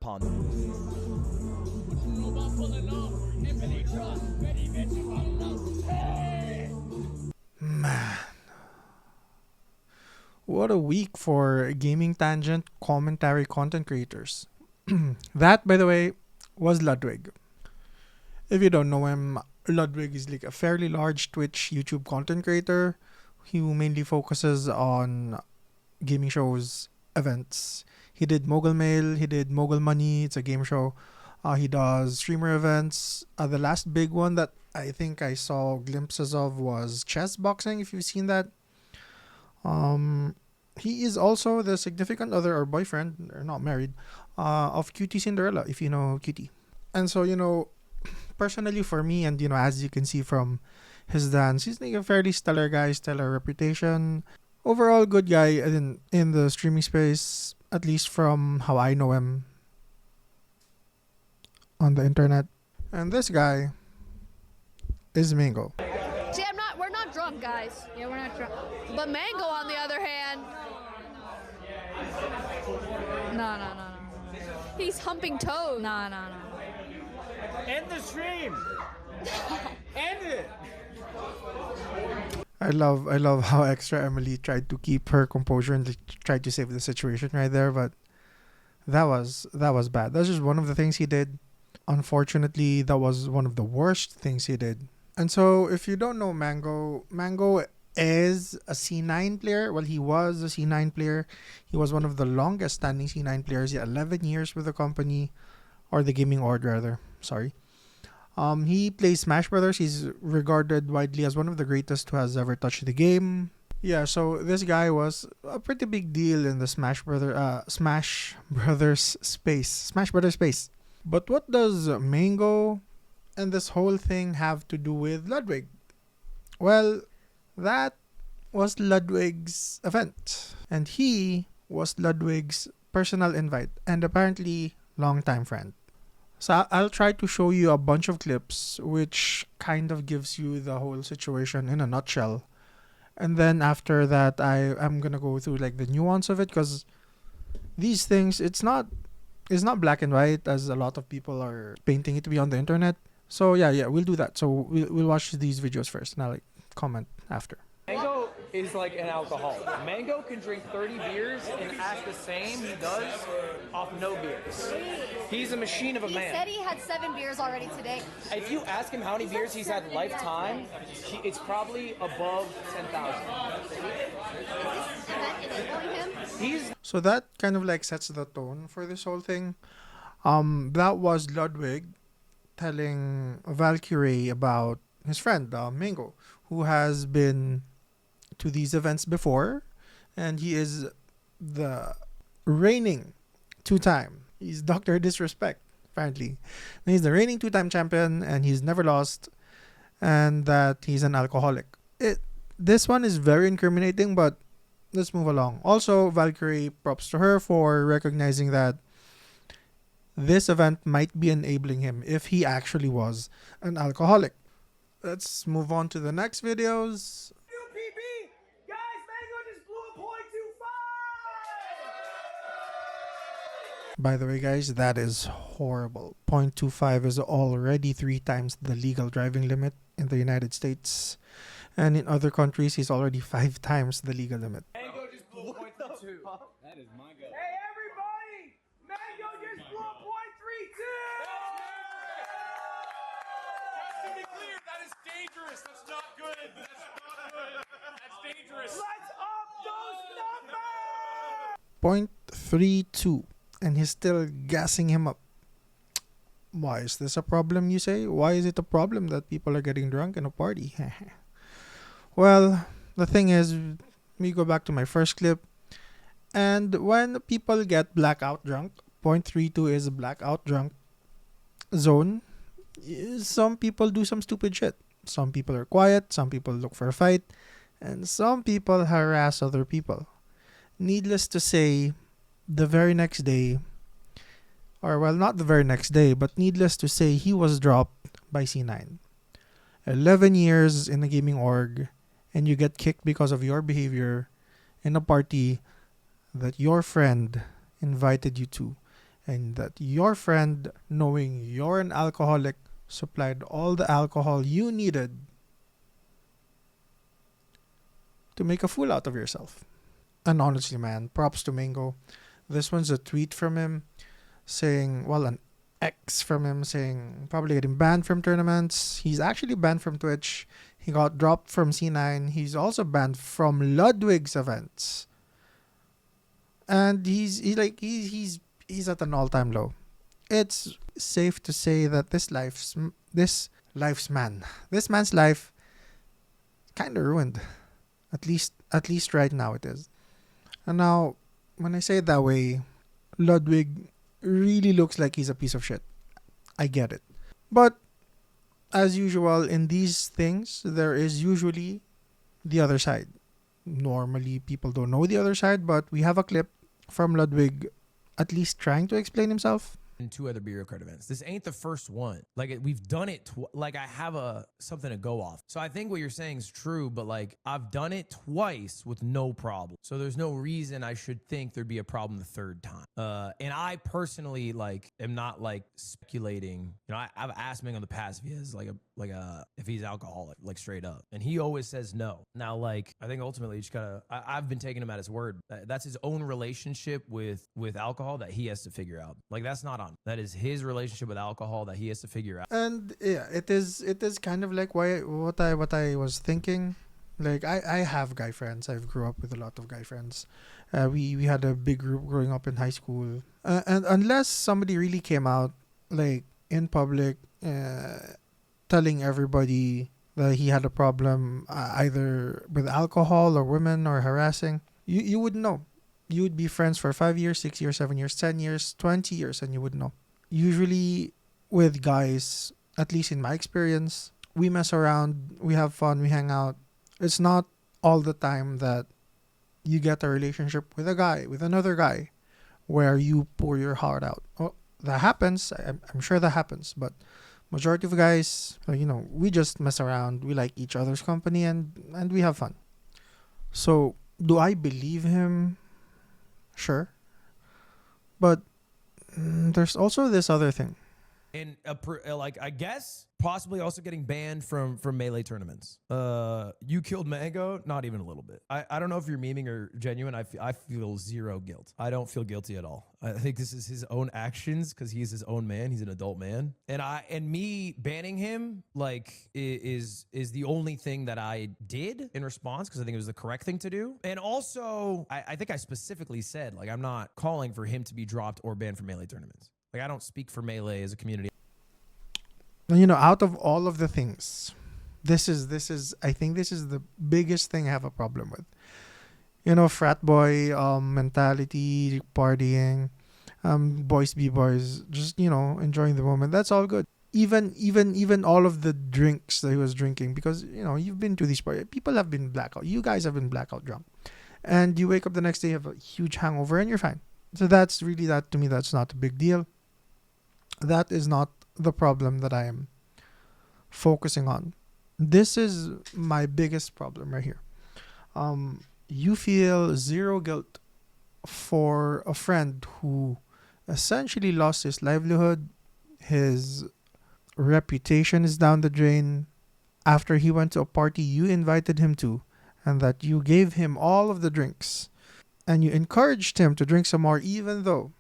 upon. Man, what a week for gaming tangent commentary content creators. That, by the way, was Ludwig. If you don't know him, Ludwig is like a fairly large Twitch YouTube content creator who mainly focuses on gaming shows, events. He did Mogul Mail, he did Mogul Money, it's a game show. He does streamer events. The last big one that I think I saw glimpses of was chess boxing, if you've seen that. He is also the significant other or boyfriend, or not married, of Cutie Cinderella, if you know Cutie. And so, personally for me, and as you can see from his dance, he's like a fairly stellar guy, stellar reputation. Overall, good guy in the streaming space, at least from how I know him on the internet. And this guy is Mango. See, we're not drunk, guys. Yeah, we're not drunk. But Mango, on the other hand, no. He's humping toes. No. End the stream! End it! I love how extra Emily tried to keep her composure and tried to save the situation right there, but that was bad. That's just one of the things he did. Unfortunately, that was one of the worst things he did. And so, if you don't know Mango is a C9 player. Well, he was a C9 player. He was one of the longest standing C9 players. 11 years with the company, or the gaming org rather. Sorry. He plays Smash Brothers. He's regarded widely as one of the greatest who has ever touched the game. Yeah, so this guy was a pretty big deal in the Smash Brothers space. But what does Mango and this whole thing have to do with Ludwig? Well, that was Ludwig's event. And he was Ludwig's personal invite and apparently longtime friend. So I'll try to show you a bunch of clips which kind of gives you the whole situation in a nutshell. And then after that, I'm going to go through like the nuance of it, because these things, it's not black and white as a lot of people are painting it to be on the internet. So yeah, we'll do that. So we'll watch these videos first and I'll comment after. Mango is like an alcoholic. Mango can drink 30 beers and act the same he does off no beers. He's a machine of a man. He said he had 7 beers already today. If you ask him how many beers he's had lifetime, it's probably above 10,000. So that kind of sets the tone for this whole thing. That was Ludwig telling Valkyrie about his friend Mango, who has been to these events before, and he is the reigning 2-time. He's Dr. Disrespect, apparently. And he's the reigning 2-time champion, and he's never lost, and that he's an alcoholic. This one is very incriminating, but let's move along. Also, Valkyrie, props to her for recognizing that this event might be enabling him if he actually was an alcoholic. Let's move on to the next videos. UPB! Guys, Mango just blew a .25! By the way, guys, that is horrible. 0.25 is already 3 times the legal driving limit in the United States. And in other countries, he's already 5 times the legal limit. Mango just blew a .32. That is my go. Hey, everybody! Mango just blew a .32! To be clear, that is dangerous. That's not good. That's not good. That's dangerous. Let's up those numbers! 0.32, and he's still gassing him up. Why is this a problem, you say? Why is it a problem that people are getting drunk in a party? Well, the thing is, we go back to my first clip, and when people get blackout drunk, 0.32 is a blackout drunk zone. Some people do some stupid shit. Some people are quiet, some people look for a fight, and some people harass other people. Needless to say, the very next day, or well, not the very next day, but needless to say, he was dropped by C9. 11 years in a gaming org, and you get kicked because of your behavior in a party that your friend invited you to. and that your friend, knowing you're an alcoholic, supplied all the alcohol you needed to make a fool out of yourself. And honestly, man, props to Mango. This one's a tweet from him saying, well, an X from him saying probably getting banned from tournaments. He's actually banned from Twitch. He got dropped from C9. He's also banned from Ludwig's events. And he's at an all-time low. It's safe to say that this man's life kind of ruined. At least right now it is. And now, when I say it that way, Ludwig really looks like he's a piece of shit. I get it. But, as usual, in these things, there is usually the other side. Normally, people don't know the other side, but we have a clip from Ludwig at least trying to explain himself. In 2 other Beerio Kart events. This ain't the first one. Like, we've done it. Like, I have something to go off. So I think what you're saying is true, but like, I've done it twice with no problem. So there's no reason I should think there'd be a problem the third time. And I personally am not speculating. You know, I've asked Ming in the past if he has if he's alcoholic, straight up, and he always says no. Now, I think ultimately you just gotta. I've been taking him at his word. That's his own relationship with alcohol that he has to figure out. That's not on. That is his relationship with alcohol that he has to figure out. And yeah, it is kind of like what I was thinking. I have guy friends. I've grew up with a lot of guy friends. We had a big group growing up in high school. And unless somebody really came out in public telling everybody that he had a problem either with alcohol or women or harassing, you wouldn't know. You would be friends for 5 years, 6 years, 7 years, 10 years, 20 years, and you would know. Usually with guys, at least in my experience, we mess around, we have fun, we hang out. It's not all the time that you get a relationship with another guy, where you pour your heart out. Oh, that happens. I'm sure that happens. But majority of guys, we just mess around. We like each other's company and we have fun. So, do I believe him? Sure. But there's also this other thing. And I guess possibly also getting banned from Melee tournaments. You killed Mango? Not even a little bit. I don't know if you're memeing or genuine. I feel zero guilt. I don't feel guilty at all. I think this is his own actions because he's his own man. He's an adult man. And me banning him is the only thing that I did in response because I think it was the correct thing to do. And also, I think I specifically said I'm not calling for him to be dropped or banned from Melee tournaments. I don't speak for Melee as a community. Out of all of the things, I think this is the biggest thing I have a problem with. Frat boy mentality, partying, boys be boys, just enjoying the moment. That's all good. Even all of the drinks that he was drinking, because you've been to these parties. People have been blackout. You guys have been blackout drunk, and you wake up the next day, you have a huge hangover, and you're fine. So that's really to me. That's not a big deal. That is not the problem that I am focusing on. This is my biggest problem right here. You feel zero guilt for a friend who essentially lost his livelihood. His reputation is down the drain after he went to a party you invited him to, and that you gave him all of the drinks and you encouraged him to drink some more even though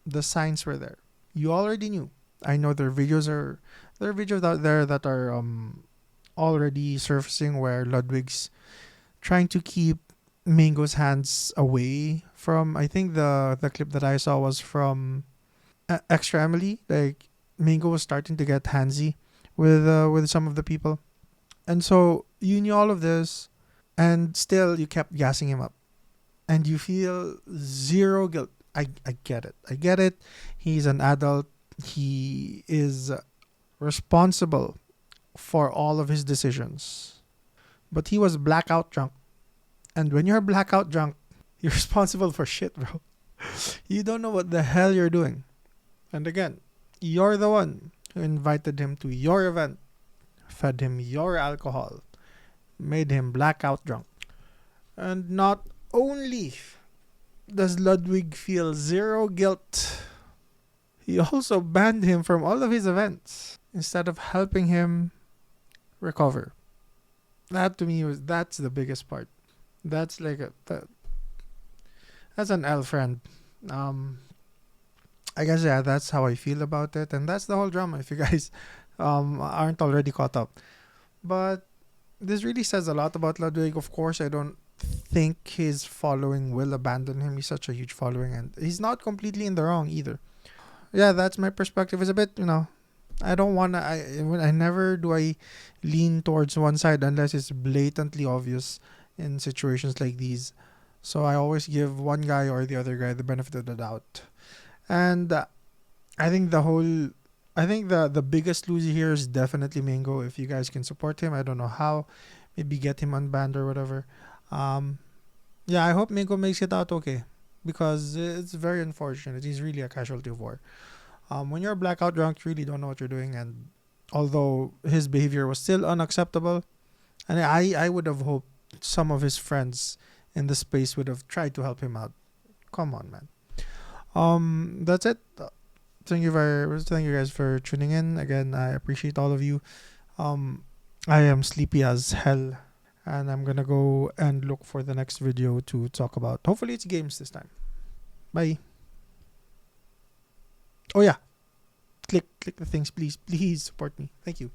the signs were there. You already knew. I know there are videos out there that are already surfacing where Ludwig's trying to keep Mango's hands away from. I think the clip that I saw was from Extra Emily. Mango was starting to get handsy with some of the people, and so you knew all of this, and still you kept gassing him up, and you feel zero guilt. I get it. I get it. He's an adult. He is responsible for all of his decisions. But he was blackout drunk. And when you're blackout drunk, you're responsible for shit, bro. You don't know what the hell you're doing. And again, you're the one who invited him to your event, fed him your alcohol, made him blackout drunk. And not only does Ludwig feel zero guilt he also banned him from all of his events instead of helping him recover. That to me that's the biggest part. That's like that's an L, friend. I guess yeah, that's how I feel about it, and that's the whole drama. If you guys aren't already caught up, but this really says a lot about Ludwig. Of course, I don't think his following will abandon him. He's such a huge following, and he's not completely in the wrong either. Yeah, that's my perspective. It's a bit, I don't wanna. I never do I lean towards one side unless it's blatantly obvious in situations like these. So I always give one guy or the other guy the benefit of the doubt. And I think the biggest loser here is definitely Mango. If you guys can support him, I don't know how, maybe get him unbanned or whatever. Yeah, I hope Mango makes it out okay, because it's very unfortunate. He's really a casualty of war. When you're blackout drunk, you really don't know what you're doing, and although his behavior was still unacceptable, and I would have hoped some of his friends in the space would have tried to help him out. Come on, man. That's it. Thank you guys for tuning in. Again, I appreciate all of you. I am sleepy as hell, and I'm gonna go and look for the next video to talk about. Hopefully it's games this time. Bye. Oh yeah, click the things, please support me. Thank you.